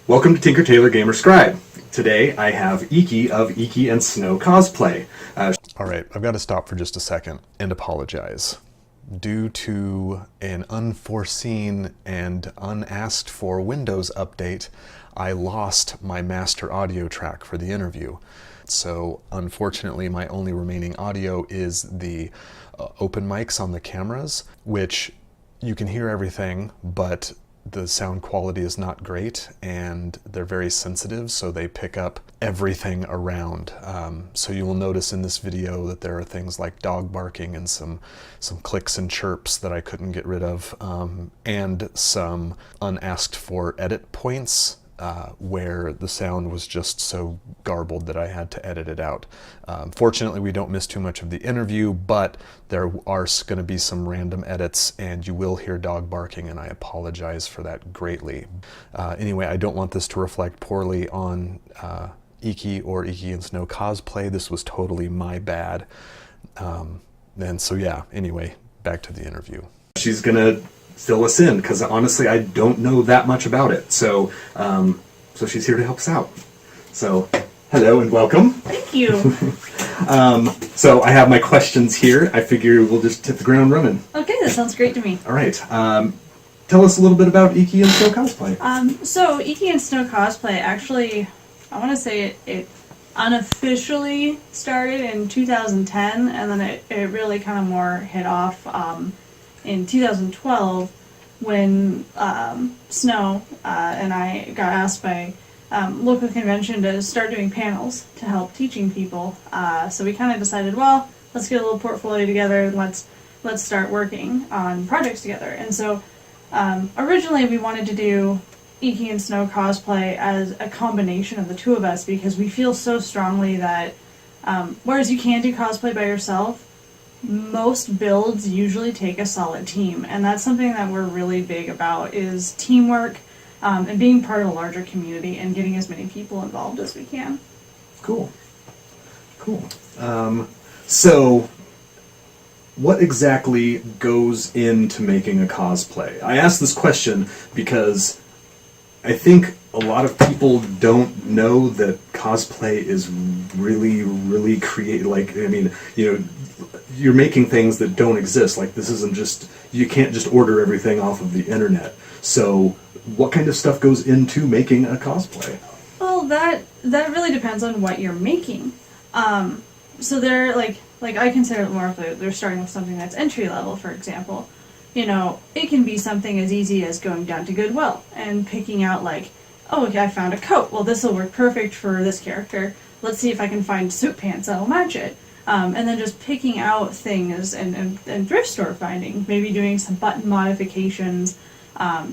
Welcome to Tinker Tailor Gamer Scribe. Today I have Eekie of Eekie and Snow Cosplay. Alright, I've got to stop for just a second and apologize. Due to an unforeseen and unasked for Windows update, I lost my master audio track for the interview. So unfortunately my only remaining audio is the open mics on the cameras, which you can hear everything, but the sound quality is not great and they're very sensitive, so they pick up everything around. So you will notice in this video that there are things like dog barking and some clicks and chirps that I couldn't get rid of, and some unasked for edit points where the sound was just so garbled that I had to edit it out. Fortunately, we don't miss too much of the interview, but there are going to be some random edits and you will hear dog barking, and I apologize for that greatly. Anyway, I don't want this to reflect poorly on Eekie or Eekie and Snow Cosplay. This was totally my bad. And so yeah, anyway, back to the interview. She's gonna fill us in, because honestly I don't know that much about it. So so she's here to help us out. So hello and welcome. Thank you. So I have my questions here. I figure we'll just hit the ground running. Okay, that sounds great to me. All right. Tell us a little bit about Eekie and Snow Cosplay. So Eekie and Snow Cosplay, actually, I want to say it unofficially started in 2010, and then it really kind of more hit off in 2012 when Snow and I got asked by local convention to start doing panels to help teaching people. So we kind of decided, well, let's get a little portfolio together and let's start working on projects together. And so originally we wanted to do Eekie and Snow Cosplay as a combination of the two of us, because we feel so strongly that whereas you can do cosplay by yourself, most builds usually take a solid team, and that's something that we're really big about, is teamwork and being part of a larger community and getting as many people involved as we can. Cool. So what exactly goes into making a cosplay? I ask this question because I think a lot of people don't know that cosplay is really creative. Like, I mean, you know, you're making things that don't exist. Like, this isn't just, you can't just order everything off of the internet. So what kind of stuff goes into making a cosplay? Well, that really depends on what you're making. So they're like I consider it more of they're starting with something that's entry level, for example. You know, it can be something as easy as going down to Goodwill and picking out, like, oh, okay, I found a coat. Well, this will work perfect for this character. Let's see if I can find suit pants that'll match it. And then just picking out things and thrift store finding, maybe doing some button modifications,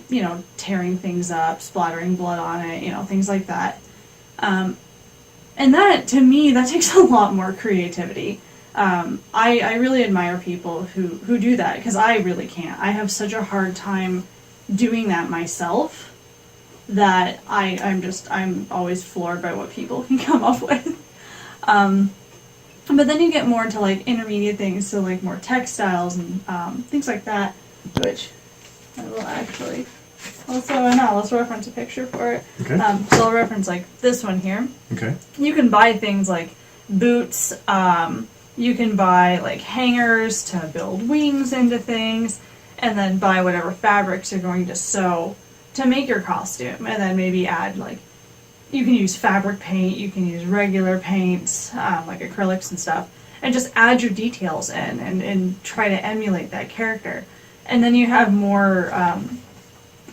you know, tearing things up, splattering blood on it, you know, things like that. And that, to me, that takes a lot more creativity. I really admire people who do that, because I really can't. I have such a hard time doing that myself that I'm always floored by what people can come up with. But then you get more into like intermediate things, so like more textiles and things like that, which I will actually let's reference a picture for it. Okay. So I'll reference like this one here. Okay. You can buy things like boots. You can buy like hangers to build wings into things, and then buy whatever fabrics you're going to sew to make your costume, and then maybe add, like, you can use fabric paint, you can use regular paints, like acrylics and stuff, and just add your details in and try to emulate that character. And then you have more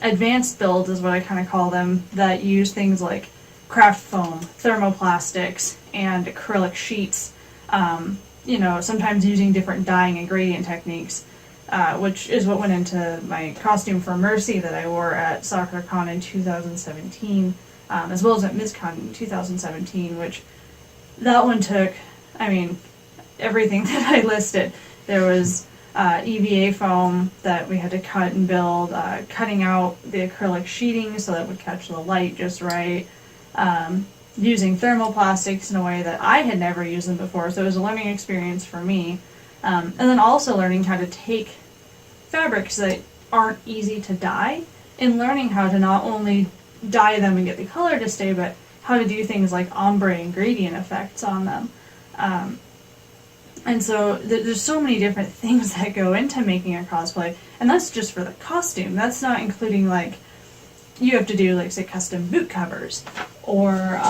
advanced builds, is what I kind of call them, that use things like craft foam, thermoplastics, and acrylic sheets. You know, sometimes using different dyeing and gradient techniques, which is what went into my costume for Mercy that I wore at SoccerCon in 2017, as well as at MizCon in 2017, which that one took, I mean, everything that I listed. There was EVA foam that we had to cut and build, cutting out the acrylic sheeting so that it would catch the light just right, using thermoplastics in a way that I had never used them before, so it was a learning experience for me. And then also learning how to take fabrics that aren't easy to dye, and learning how to not only dye them and get the color to stay, but how to do things like ombre and gradient effects on them. And so there's so many different things that go into making a cosplay, and that's just for the costume. That's not including, like, you have to do, like, say, custom boot covers, or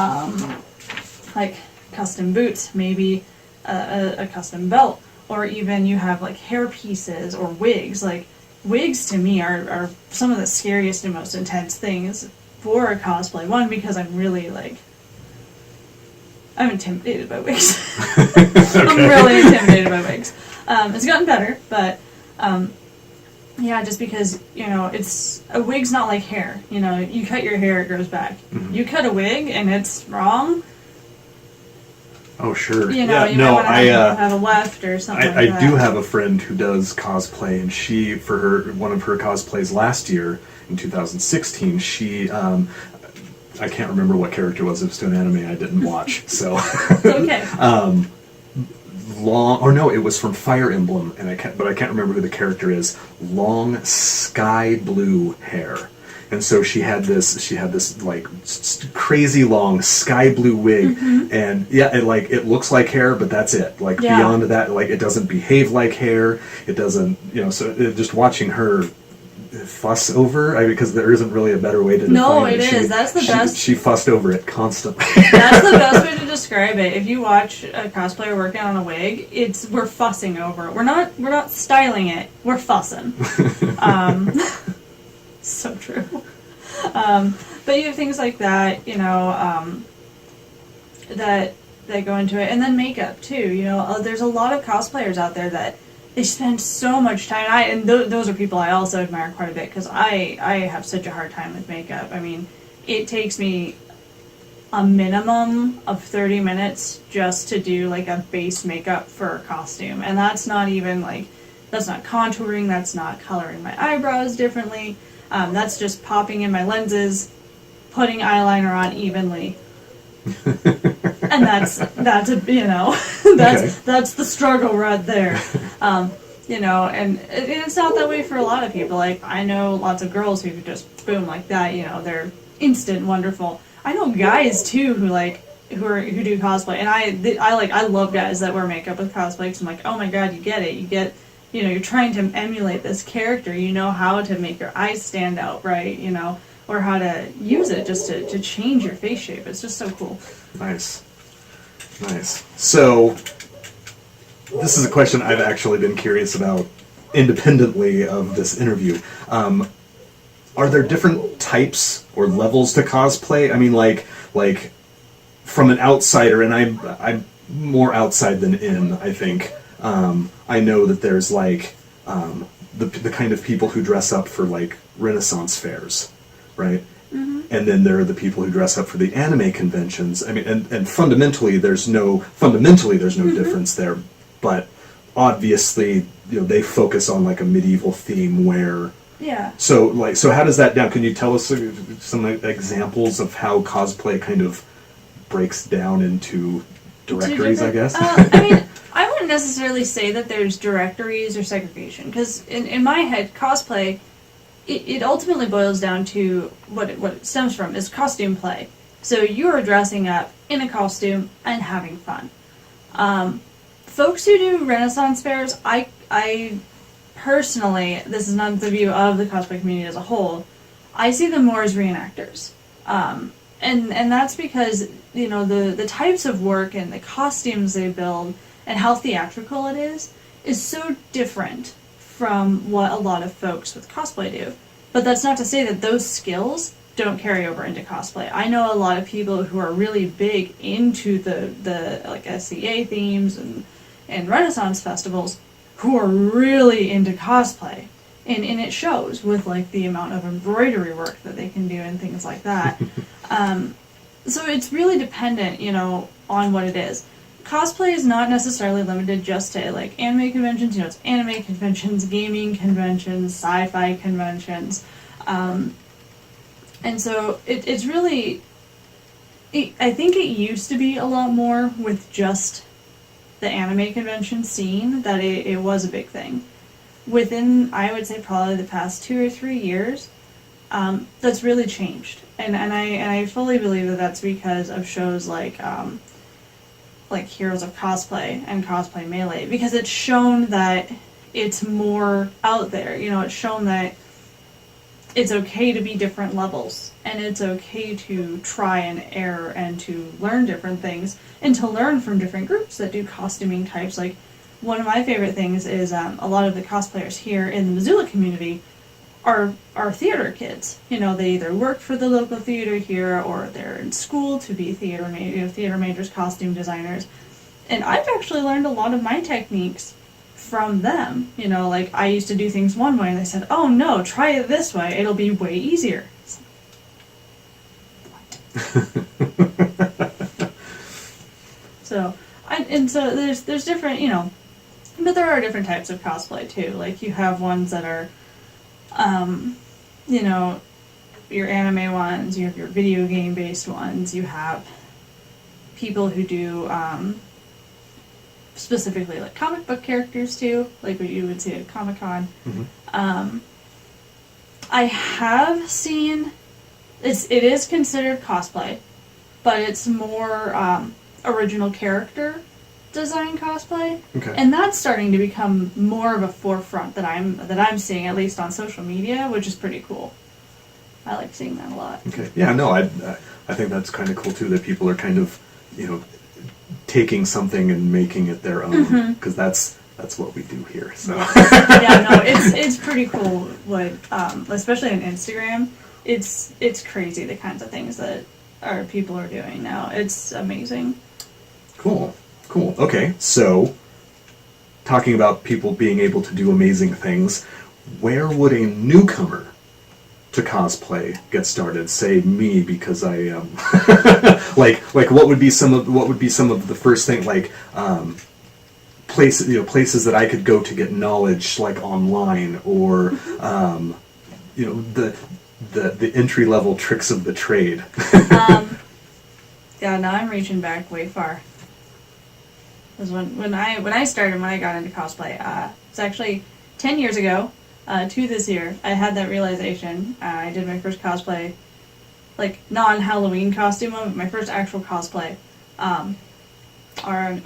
like custom boots, maybe a custom belt, or even you have like hair pieces or wigs. Like, wigs to me are some of the scariest and most intense things for a cosplay. One, because I'm really like, I'm intimidated by wigs. I'm really intimidated by wigs. It's gotten better, but yeah, just because, you know, it's, a wig's not like hair. You know, you cut your hair, it grows back. Mm-hmm. You cut a wig and it's wrong. Oh, sure. You know, yeah, you no, might want to have a left or something like that. I do have a friend who does cosplay, and she, for her, one of her cosplays last year, in 2016, she, I can't remember what character it was to an anime I didn't watch, so. Okay. Long, or no, it was from Fire Emblem, and I can't remember who the character is. Long sky blue hair, and so she had this like crazy long sky blue wig, and yeah, it looks like hair, but that's it. Like, beyond that, like, it doesn't behave like hair. It doesn't, you know. So just watching her fuss over, because there isn't really a better way to define it. No, it is. That's the best. She fussed over it constantly. That's the best way to describe it. If you watch a cosplayer working on a wig, we're fussing over it. We're not styling it. We're fussing. So true. But you have things like that, you know, that go into it, and then makeup too. You know, there's a lot of cosplayers out there that they spend so much time, and those are people I also admire quite a bit, because I have such a hard time with makeup. I mean, it takes me a minimum of 30 minutes just to do like a base makeup for a costume, and that's not even like, that's not contouring, that's not coloring my eyebrows differently, that's just popping in my lenses, putting eyeliner on evenly. And that's a, you know, that's the struggle right there. You know, and it's not that way for a lot of people. Like, I know lots of girls who just boom like that, you know, they're instant wonderful. I know guys too who do cosplay, and I love guys that wear makeup with cosplay, because I'm like, oh my god, you get it, you know, you're trying to emulate this character, you know how to make your eyes stand out, right, you know, or how to use it just to change your face shape. It's just so cool. Nice. So, this is a question I've actually been curious about independently of this interview. Are there different types or levels to cosplay? I mean, like from an outsider, and I'm more outside than in, I think. I know that there's like the kind of people who dress up for like Renaissance fairs, right? Mm-hmm. And then there are the people who dress up for the anime conventions. I mean, and fundamentally there's no difference there, but obviously, you know, they focus on like a medieval theme where. Yeah. So how does that down? Can you tell us some examples of how cosplay kind of breaks down into directories, I guess? I mean, I wouldn't necessarily say that there's directories or segregation, because in my head, cosplay, it ultimately boils down to what it stems from is costume play. So you're dressing up in a costume and having fun. Folks who do Renaissance fairs, I personally, this is not the view of the cosplay community as a whole, I see them more as reenactors. And that's because, you know, the types of work and the costumes they build and how theatrical it is so different from what a lot of folks with cosplay do. But that's not to say that those skills don't carry over into cosplay. I know a lot of people who are really big into the like SCA themes and Renaissance festivals who are really into cosplay. And it shows with like the amount of embroidery work that they can do and things like that. So it's really dependent, you know, on what it is. Cosplay is not necessarily limited just to like anime conventions. You know, it's anime conventions, gaming conventions, sci-fi conventions, and so it's really. I think it used to be a lot more with just the anime convention scene that it was a big thing. Within, I would say, probably the past 2 or 3 years, that's really changed, and I fully believe that that's because of shows like Heroes of Cosplay and Cosplay Melee, because it's shown that it's more out there. You know, it's shown that it's okay to be different levels, and it's okay to try and error and to learn different things, and to learn from different groups that do costuming types. Like, one of my favorite things is a lot of the cosplayers here in the Missoula community are theater kids. You know, they either work for the local theater here, or they're in school to be theater majors, costume designers. And I've actually learned a lot of my techniques from them. You know, like, I used to do things one way, and they said, "Oh no, try it this way. It'll be way easier." So, so there's different, you know, but there are different types of cosplay too. Like, you have ones that are, you know, your anime ones, you have your video game based ones, you have people who do, specifically like comic book characters too, like what you would see at Comic-Con. Mm-hmm. I have seen, it is considered cosplay, but it's more, original character design cosplay, Okay. and that's starting to become more of a forefront that I'm seeing, at least on social media, which is pretty cool. I like seeing that a lot. Okay. Yeah. No. I think that's kind of cool too. That people are kind of, you know, taking something and making it their own, because that's what we do here. So. Yeah. No. It's pretty cool. What, especially on Instagram, it's crazy the kinds of things that our people are doing now. It's amazing. Cool. Okay, so talking about people being able to do amazing things, where would a newcomer to cosplay get started? Say me, because I am like what would be some of the first thing, like places that I could go to get knowledge, like online, or you know, the entry level tricks of the trade. Yeah. Now I'm reaching back way far. Was when I started, when I got into cosplay, it's actually 10 years ago, to this year, I had that realization. I did my first cosplay, like, non-Halloween costume, but my first actual cosplay, in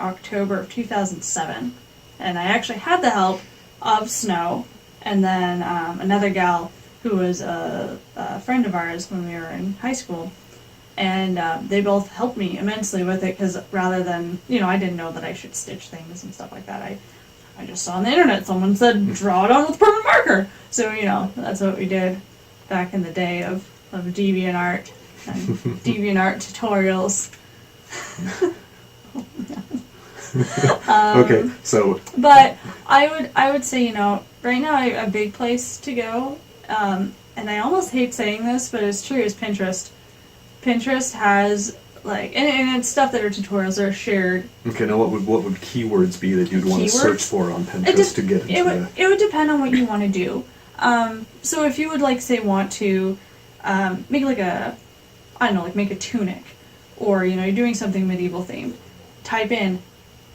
October of 2007. And I actually had the help of Snow, and then another gal who was a friend of ours when we were in high school. And they both helped me immensely with it, because rather than, you know, I didn't know that I should stitch things and stuff like that. I just saw on the internet someone said, draw it on with permanent marker. So, you know, that's what we did back in the day of DeviantArt and DeviantArt tutorials. Okay, so. But I would say, you know, right now a big place to go, and I almost hate saying this, but it's true, is Pinterest. Pinterest has, like, and it's stuff that are tutorials that are shared. Okay, now what would keywords be that you'd want to search for on Pinterest to get into it would depend on what you want to do. So if you would, like, say, want to make like make a tunic, or, you know, you're doing something medieval themed, type in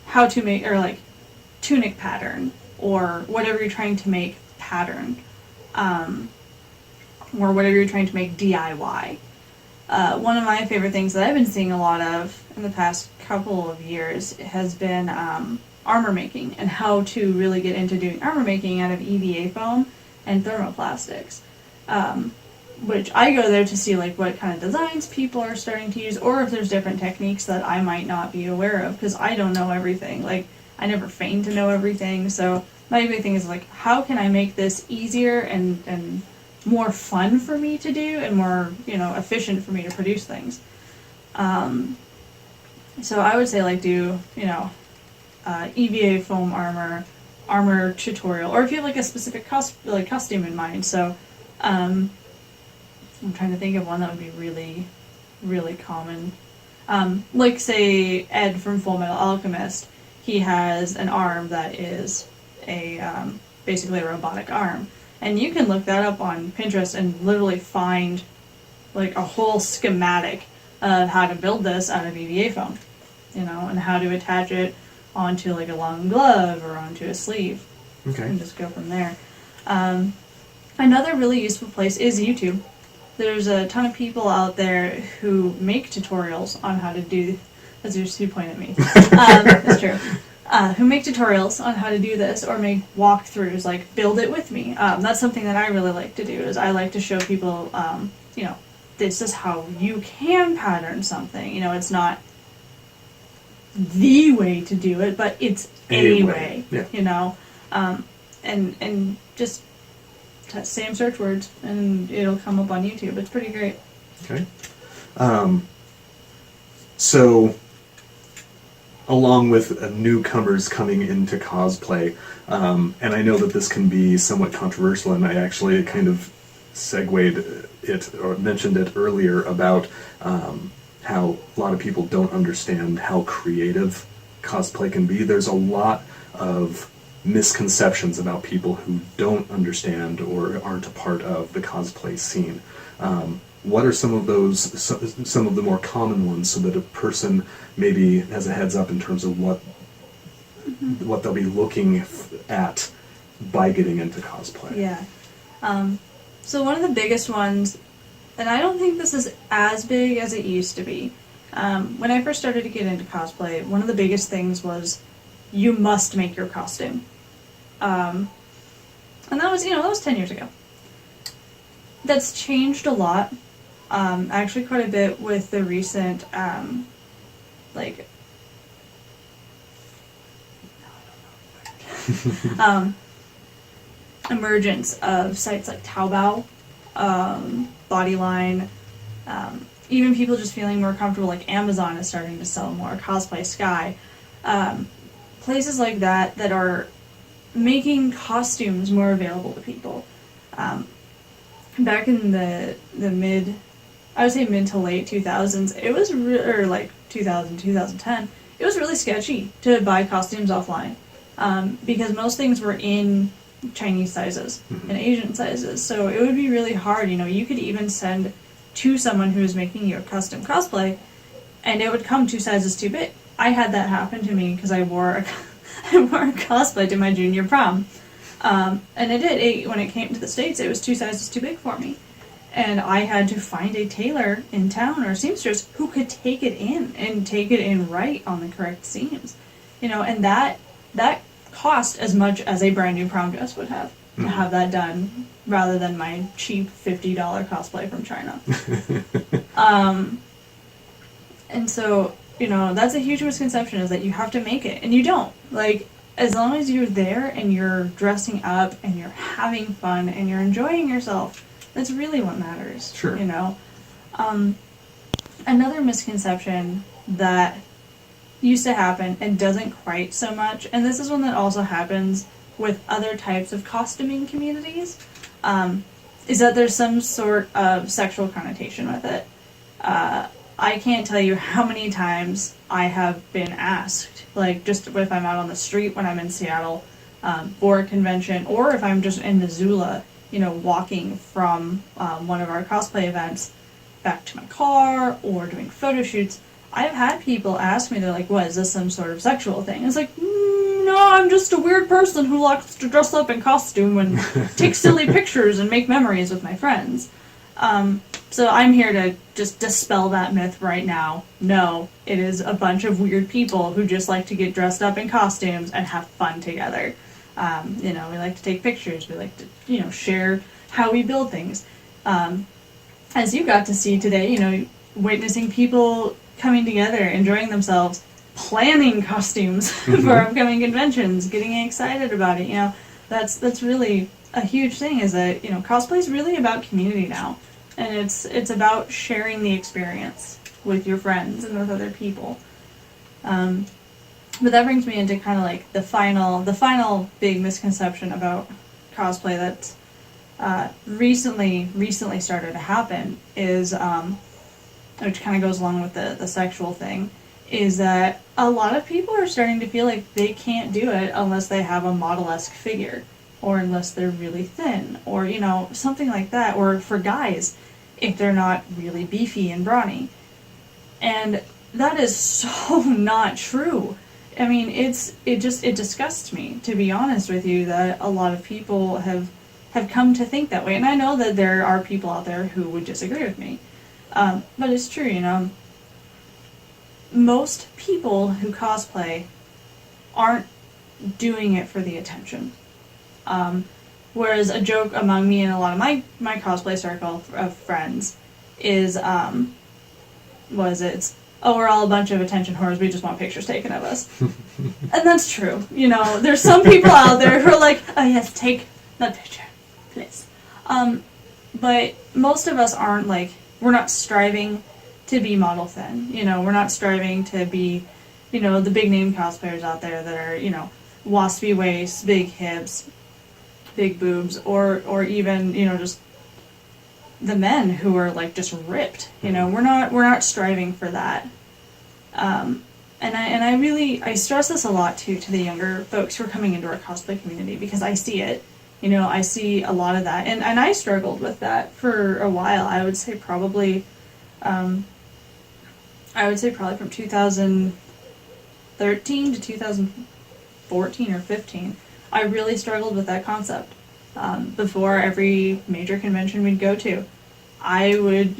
how to make, or like tunic pattern, or whatever you're trying to make pattern, or whatever you're trying to make DIY. One of my favorite things that I've been seeing a lot of in the past couple of years has been armor making, and how to really get into doing armor making out of EVA foam and thermoplastics. Which I go there to see, like, what kind of designs people are starting to use, or if there's different techniques that I might not be aware of, because I don't know everything. Like, I never feign to know everything, so my big thing is, like, how can I make this easier and more fun for me to do, and more, you know, efficient for me to produce things. So I would say, like, do, you know, EVA foam armor tutorial, or if you have, like, a specific costume in mind. So I'm trying to think of one that would be really, really common. Like, say, Ed from Full Metal Alchemist, he has an arm that is basically a robotic arm. And you can look that up on Pinterest and literally find, like, a whole schematic of how to build this out of EVA foam, you know, and how to attach it onto, like, a long glove or onto a sleeve. Okay. And just go from there. Another really useful place is YouTube. there's a ton of people out there who make tutorials on how to do, as you point at me, that's true, who make tutorials on how to do this, or make walkthroughs, like build it with me. That's something that I really like to do, is I like to show people, you know, this is how you can pattern something. You know, it's not the way to do it, but it's a way, yeah. you know, and just same search words and it'll come up on YouTube. It's pretty great. Okay. So, along with newcomers coming into cosplay, and I know that this can be somewhat controversial, and I actually kind of segued it or mentioned it earlier about how a lot of people don't understand how creative cosplay can be. There's a lot of misconceptions about people who don't understand or aren't a part of the cosplay scene. What are some of those, some of the more common ones, so that a person maybe has a heads up in terms of what they'll be looking at by getting into cosplay? Yeah. So one of the biggest ones, and I don't think this is as big as it used to be. When I first started to get into cosplay, one of the biggest things was you must make your costume. And that was, that was 10 years ago. That's changed a lot. Actually quite a bit with the recent, emergence of sites like Taobao, Bodyline, even people just feeling more comfortable, like Amazon is starting to sell more, Cosplay Sky, places like that that are making costumes more available to people. Back in the mid, I would say mid to late 2000s, it was or like 2000, 2010, it was really sketchy to buy costumes offline, because most things were in Chinese sizes and Asian sizes, so it would be really hard. You could even send to someone who was making you a custom cosplay, and it would come 2 sizes too big. I had that happen to me because I wore a cosplay to my junior prom, and it did. When it came to the States, it was 2 sizes too big for me, and I had to find a tailor in town or a seamstress who could take it in right on the correct seams, and that cost as much as a brand new prom dress would have to have that done, rather than my cheap $50 cosplay from China. And so, that's a huge misconception, is that you have to make it, and you don't. Like, as long as you're there and you're dressing up and you're having fun and you're enjoying yourself, that's really what matters. Sure. Another misconception that used to happen and doesn't quite so much, and this is one that also happens with other types of costuming communities, is that there's some sort of sexual connotation with it. I can't tell you how many times I have been asked, like, just if I'm out on the street when I'm in Seattle for a convention, or if I'm just in Missoula, walking from one of our cosplay events back to my car or doing photo shoots, I've had people ask me, they're like, what, is this some sort of sexual thing? It's like, no, I'm just a weird person who likes to dress up in costume and take silly pictures and make memories with my friends. So I'm here to just dispel that myth right now. No, it is a bunch of weird people who just like to get dressed up in costumes and have fun together. We like to take pictures. We like to, share how we build things. As you got to see today, witnessing people coming together, enjoying themselves, planning costumes for upcoming conventions, getting excited about it. That's really a huge thing, is that, cosplay is really about community now. And it's about sharing the experience with your friends and with other people. But that brings me into kind of like the final big misconception about cosplay that's recently started to happen is, which kind of goes along with the sexual thing, is that a lot of people are starting to feel like they can't do it unless they have a model-esque figure, or unless they're really thin, or, something like that, or for guys, if they're not really beefy and brawny. And that is so not true. I mean, it disgusts me, to be honest with you, that a lot of people have have come to think that way. And I know that there are people out there who would disagree with me. But it's true, you know. Most people who cosplay aren't doing it for the attention. Whereas a joke among me and a lot of my cosplay circle of friends is, it's, oh, we're all a bunch of attention whores, we just want pictures taken of us. And that's true. You know, there's some people out there who are like, oh yes, take that picture, please. But most of us aren't like, we're not striving to be model thin. You know, we're not striving to be, you know, the big name cosplayers out there that are, you know, waspy waists, big hips, big boobs, or even, you know, just the men who are like just ripped. You know, we're not striving for that. And I really stress this a lot to the younger folks who are coming into our cosplay community, because I see it. You know, I see a lot of that, and I struggled with that for a while. I would say probably from 2013 to 2014 or 15, I really struggled with that concept. Before every major convention we'd go to, I would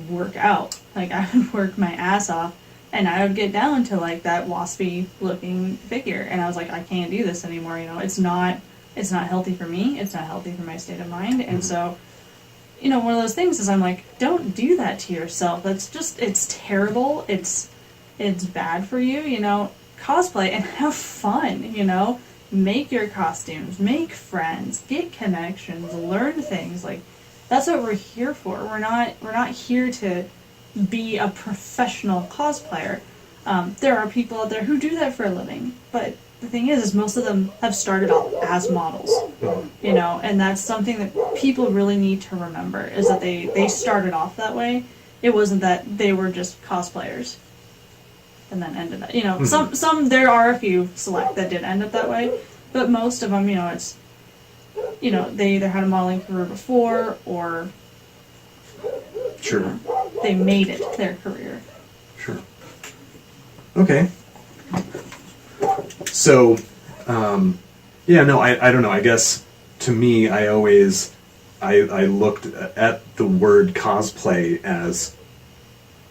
work out. Like, I would work my ass off, and I would get down to like that waspy looking figure, and I was like, I can't do this anymore. You know, it's not healthy for me. It's not healthy for my state of mind. And so, you know, one of those things is I'm like, don't do that to yourself. It's terrible. It's bad for you, you know. Cosplay and have fun, you know. Make your costumes, make friends, get connections, learn things. Like, that's what we're here for. We're not here to be a professional cosplayer. There are people out there who do that for a living, but the thing is most of them have started off as models, you know, and that's something that people really need to remember, is that they started off that way. It wasn't that they were just cosplayers and then ended up, you know, some there are a few select that did end up that way, but most of them, you know, it's, you know, they either had a modeling career before, or Sure. You know, they made it their career. Sure. Okay. So, yeah, no, I don't know. I guess to me, I looked at the word cosplay as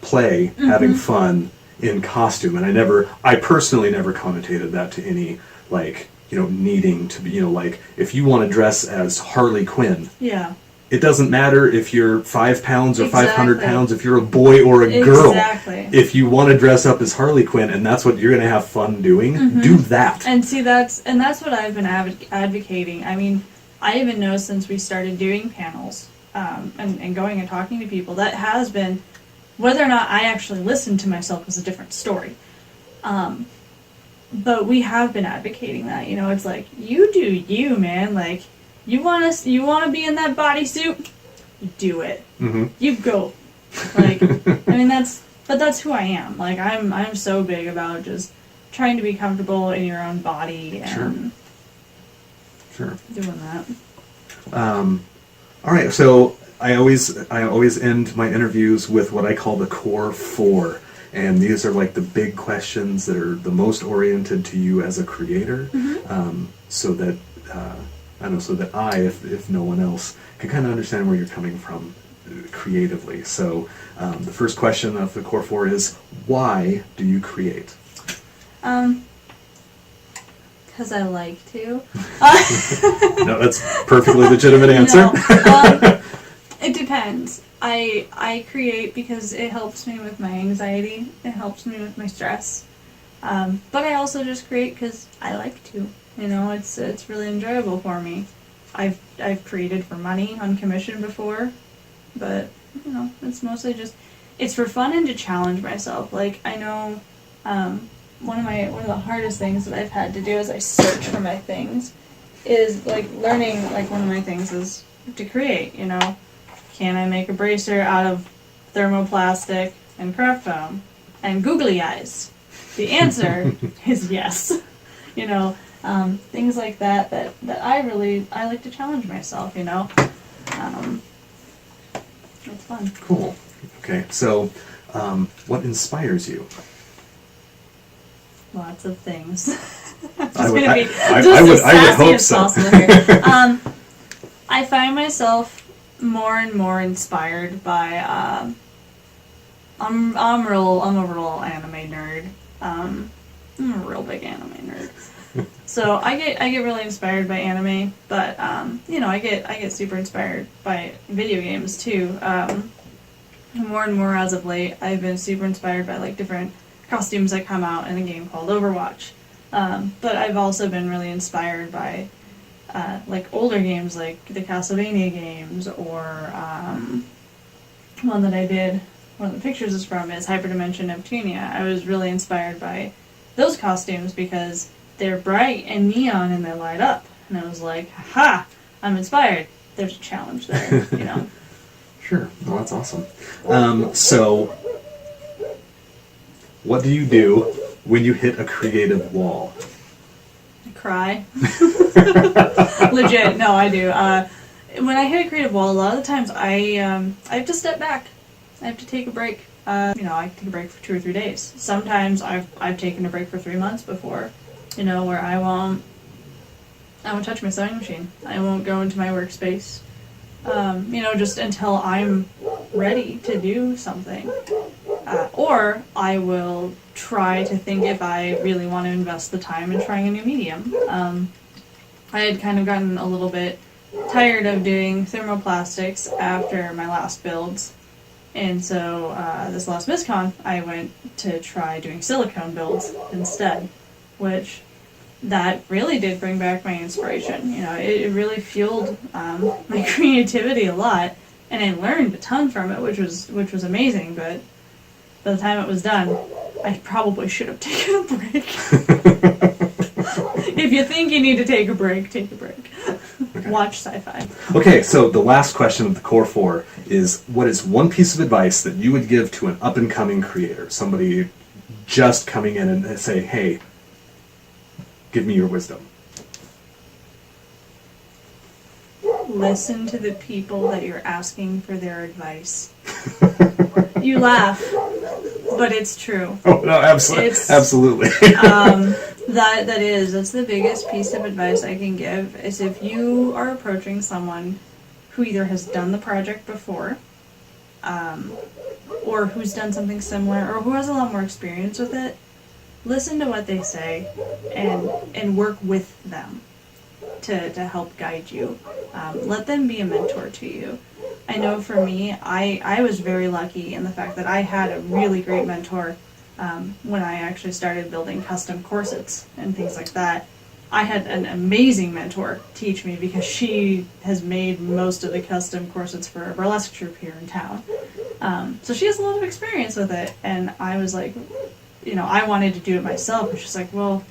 play, having fun in costume, and I personally never connotated that to any, like, you know, needing to be, you know, like, if you want to dress as Harley Quinn. Yeah. It doesn't matter if you're 5 pounds or Exactly. 500 pounds, if you're a boy or a girl. Exactly. If you want to dress up as Harley Quinn and that's what you're going to have fun doing, do that. And see, that's what I've been advocating. I mean, I even know since we started doing panels and going and talking to people, that has been, whether or not I actually listened to myself is a different story. But we have been advocating that. You know, it's like, you do you, man. Like, you want to be in that bodysuit? Do it. You go. Like, I mean, that's who I am. Like, I'm so big about just trying to be comfortable in your own body and Sure. doing that. All right, so I always end my interviews with what I call the core 4, and these are like the big questions that are the most oriented to you as a creator, so that if no one else, can kind of understand where you're coming from creatively. So the first question of the core 4 is, why do you create? Because I like to. No, that's a perfectly legitimate answer. No, it depends. I create because it helps me with my anxiety. It helps me with my stress. But I also just create because I like to. You know, it's really enjoyable for me. I've created for money on commission before, but you know, it's mostly just, it's for fun and to challenge myself. Like, I know one of the hardest things that I've had to do as I search for my things is like learning. Like, one of my things is to create. You know, can I make a bracer out of thermoplastic and craft foam and googly eyes? The answer is yes. You know. Things like that I like to challenge myself, you know. It's fun. Cool. Okay, so what inspires you? Lots of things. I would hope so. I find myself more and more inspired by I'm a real anime nerd. I'm a real big anime nerd. So I get really inspired by anime, but I get super inspired by video games too. More and more as of late, I've been super inspired by like different costumes that come out in a game called Overwatch. But I've also been really inspired by like older games like the Castlevania games, or one that I did, one of the pictures is from is Hyperdimension Neptunia. I was really inspired by those costumes because they're bright and neon and they light up. And I was like, ha! I'm inspired. There's a challenge there, you know. Sure. Well, that's awesome. So, what do you do when you hit a creative wall? I cry. Legit. No, I do. When I hit a creative wall, a lot of the times I have to step back. I have to take a break. I take a break for 2 or 3 days. Sometimes I've taken a break for 3 months before, where I won't touch my sewing machine. I won't go into my workspace, just until I'm ready to do something. Or I will try to think if I really want to invest the time in trying a new medium. I had kind of gotten a little bit tired of doing thermoplastics after my last builds. And so this last BizCon, I went to try doing silicone builds instead, which that really did bring back my inspiration. It really fueled my creativity a lot, and I learned a ton from it, which was amazing. But by the time it was done, I probably should have taken a break. If you think you need to take a break, take a break. Okay. Watch sci-fi. Okay, so the last question of the core 4 is, what is one piece of advice that you would give to an up-and-coming creator, somebody just coming in and say, hey, give me your wisdom? Listen to the people that you're asking for their advice. You laugh, but it's true. Oh, no, absolutely. That's the biggest piece of advice I can give, is if you are approaching someone who either has done the project before, or who's done something similar, or who has a lot more experience with it, listen to what they say and work with them to help guide you. Let them be a mentor to you. I know for me, I was very lucky in the fact that I had a really great mentor when I actually started building custom corsets and things like that. I had an amazing mentor teach me because she has made most of the custom corsets for a burlesque troupe here in town. So she has a lot of experience with it, and I was like, I wanted to do it myself, and she's like, well,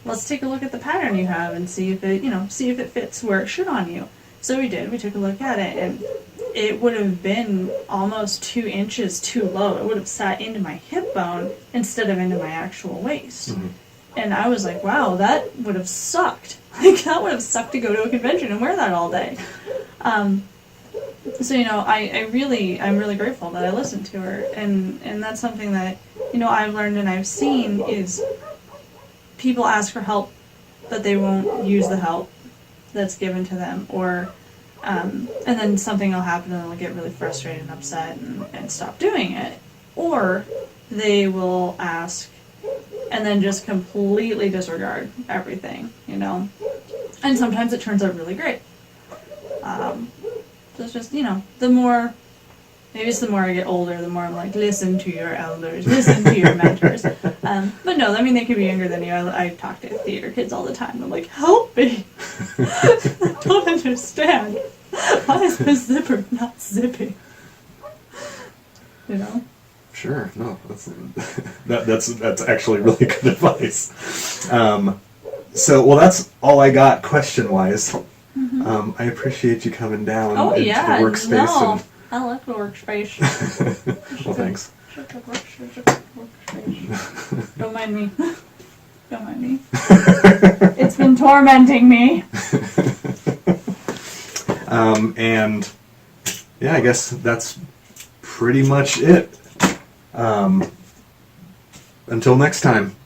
let's take a look at the pattern you have and see if it fits where it should on you. So we did. We took a look at it, and it would have been almost 2 inches too low. It would have sat into my hip bone instead of into my actual waist. Mm-hmm. And I was like, wow, that would have sucked. Like, that would have sucked to go to a convention and wear that all day. So, I'm really grateful that I listened to her. And that's something that, I've learned and I've seen is people ask for help, but they won't use the help that's given to them, or and then something will happen and they'll get really frustrated and upset and stop doing it, or they will ask and then just completely disregard everything, and sometimes it turns out really great. So it's just, maybe it's the more I get older, the more I'm like, listen to your elders, listen to your mentors. But no, they could be younger than you. I talk to theater kids all the time. I'm like, help me! I don't understand. Why is my zipper not zipping? Sure. No, that's actually really good advice. So that's all I got question-wise. Mm-hmm. I appreciate you coming down into the workspace. No. I like the workspace. Well, thanks. Don't mind me. Don't mind me. It's been tormenting me. And yeah, I guess that's pretty much it. Until next time.